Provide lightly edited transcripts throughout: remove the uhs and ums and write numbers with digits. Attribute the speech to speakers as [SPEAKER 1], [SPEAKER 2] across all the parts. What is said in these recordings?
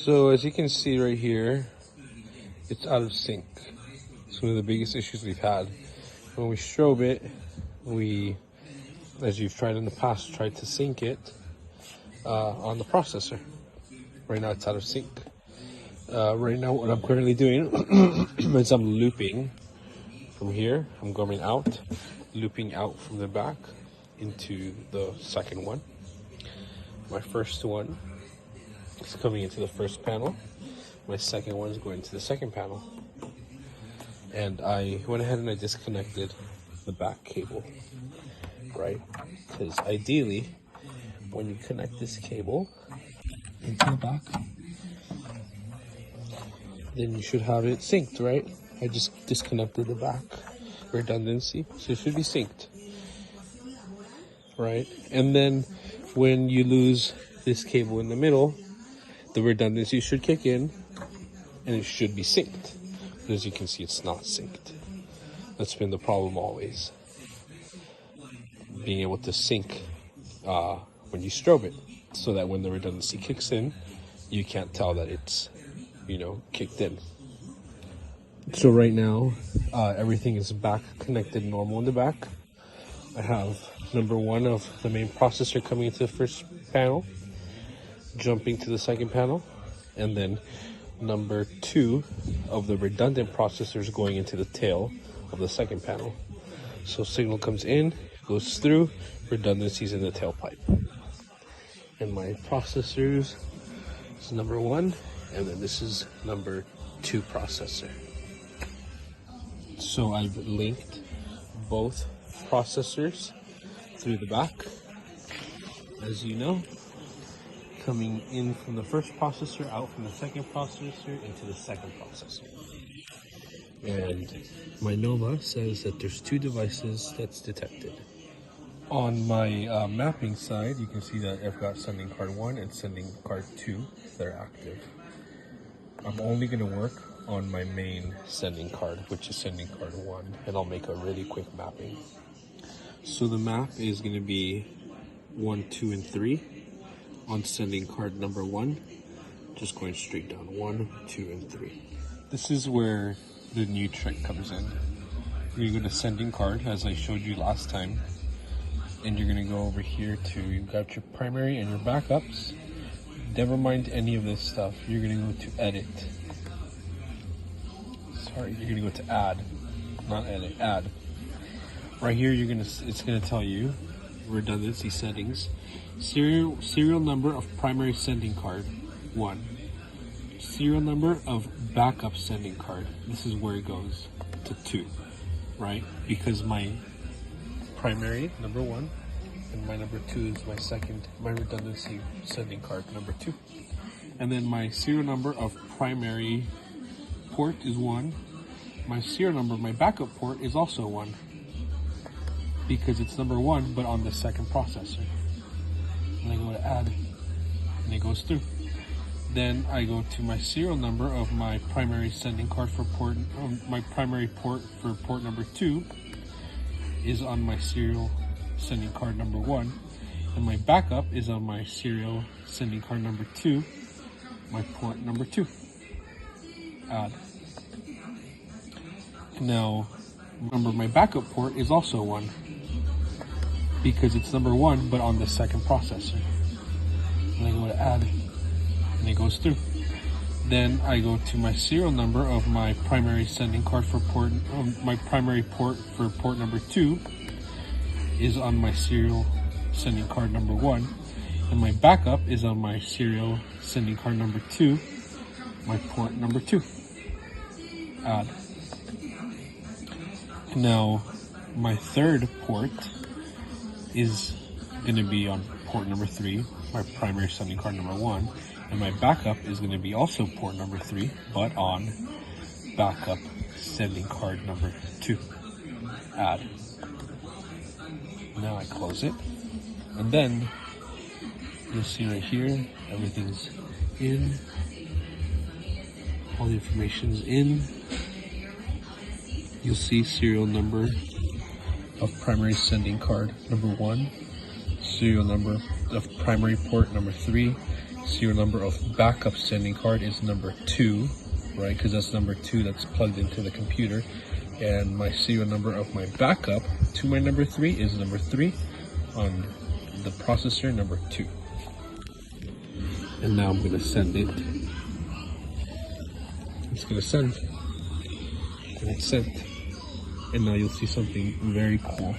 [SPEAKER 1] So as you can see right here, it's out of sync. It's one of the biggest issues we've had. When we strobe it, we, as you've tried in the past, tried to sync it on the processor. Right now it's out of sync. Right now what I'm currently doing is I'm looping from here. I'm going out, looping out from the back into the second one. My first one is coming into the first panel. My second one is going to the second panel. And I went ahead and I disconnected the back cable, right? Because ideally, when you connect this cable into the back, then you should have it synced, right? I just disconnected the back redundancy, so it should be synced, right? And then when you lose this cable in the middle, the redundancy should kick in and it should be synced. But as you can see, it's not synced. That's been the problem always. Being able to sync when you strobe it, so that when the redundancy kicks in, you can't tell that it's, kicked in. So right now, everything is back connected normal in the back. I have number one of the main processor coming into the first panel, jumping to the second panel, and then number two of the redundant processors going into the tail of the second panel. So signal comes in, goes through, redundancies in the tailpipe. And my processors is number one, and then this is number two processor. So I've linked both processors through the back, as you know, coming in from the first processor, out from the second processor, into the second processor. And my Nova says that there's two devices that's detected. On my mapping side, you can see that I've got sending card 1 and sending card 2 that are active. I'm only going to work on my main sending card, which is sending card 1, and I'll make a really quick mapping. So the map is going to be 1, 2, and 3 on sending card number 1, just going straight down 1, 2, and 3. This is where the new trick comes in. You're going to sending card, as I showed you last time, and you're going to go over here to, you've got your primary and your backups. Never mind any of this stuff. You're going to go to edit. Sorry, you're going to go to add, not edit, add. Right here, it's going to tell you redundancy settings, serial number of primary sending card 1, serial number of backup sending card. This is where it goes to 2, right? Because my primary number 1 and my number 2 is my redundancy sending card number 2. And then my serial number of primary port is 1. My serial number of my backup port is also 1, because it's number 1 but on the second processor. And I go to add, and it goes through. Then I go to my serial number of my primary sending card for port, my primary port for port number 2 is on my serial sending card number 1, and my backup is on my serial sending card number 2, my port number 2. Add. Now, remember, my backup port is also 1, because it's number 1 but on the second processor. And I go to add, and it goes through. Then I go to my serial number of my primary sending card for port, my primary port for port number 2 is on my serial sending card number 1, and my backup is on my serial sending card number 2, my port number 2. Add. Now, my third port is going to be on port number 3, my primary sending card number 1, and my backup is going to be also port number 3, but on backup sending card number 2. Add. Now I close it, and then you'll see right here, everything's in, all the information's in. You'll see serial number of primary sending card number 1, serial number of primary port number 3, Serial number of backup sending card is number 2, right? Because that's number 2 that's plugged into the computer. And my serial number of my backup to my number 3 is number 3 on the processor, number 2. And now I'm going to send it. It's going to send. And it's sent. And now you'll see something very cool.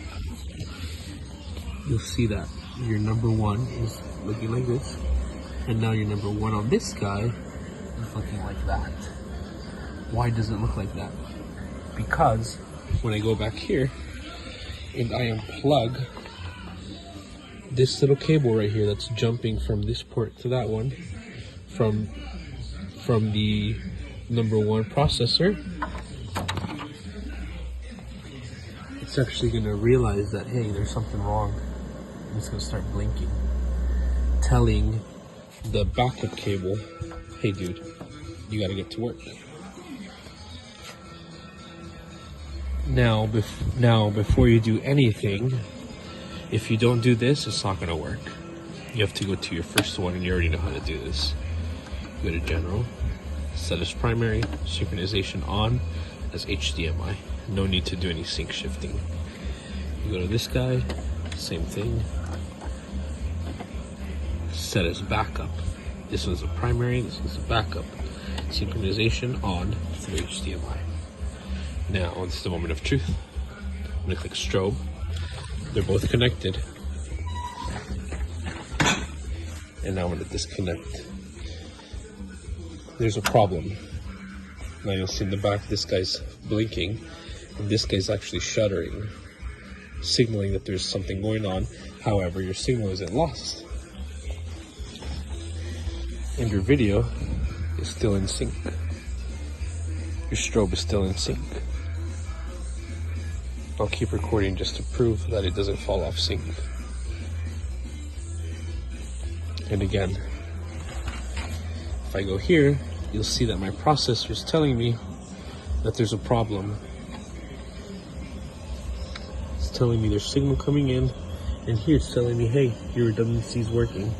[SPEAKER 1] You'll see that your number 1 is looking like this. And now your number 1 on this guy is looking like that. Why does it look like that? Because when I go back here and I unplug this little cable right here that's jumping from this port to that one, from the number 1 processor, it's actually going to realize that, hey, there's something wrong. And it's going to start blinking, telling the backup cable, hey dude, you got to get to work. Now before you do anything, if you don't do this, it's not going to work. You have to go to your first one, and you already know how to do this. Go to General, set as primary, synchronization on as HDMI. No need to do any sync shifting. You go to this guy, same thing. Set as backup. This one's a primary, this one's a backup. Synchronization on through HDMI. Now, this is the moment of truth. I'm going to click strobe. They're both connected. And now I'm going to disconnect. There's a problem. Now you'll see in the back, this guy's blinking, and this guy's actually shuddering, signaling that there's something going on. However, your signal isn't lost. And your video is still in sync. Your strobe is still in sync. I'll keep recording just to prove that it doesn't fall off sync. And again, if I go here, you'll see that my processor is telling me that there's a problem. It's telling me there's signal coming in, and here it's telling me, hey, your redundancy is working.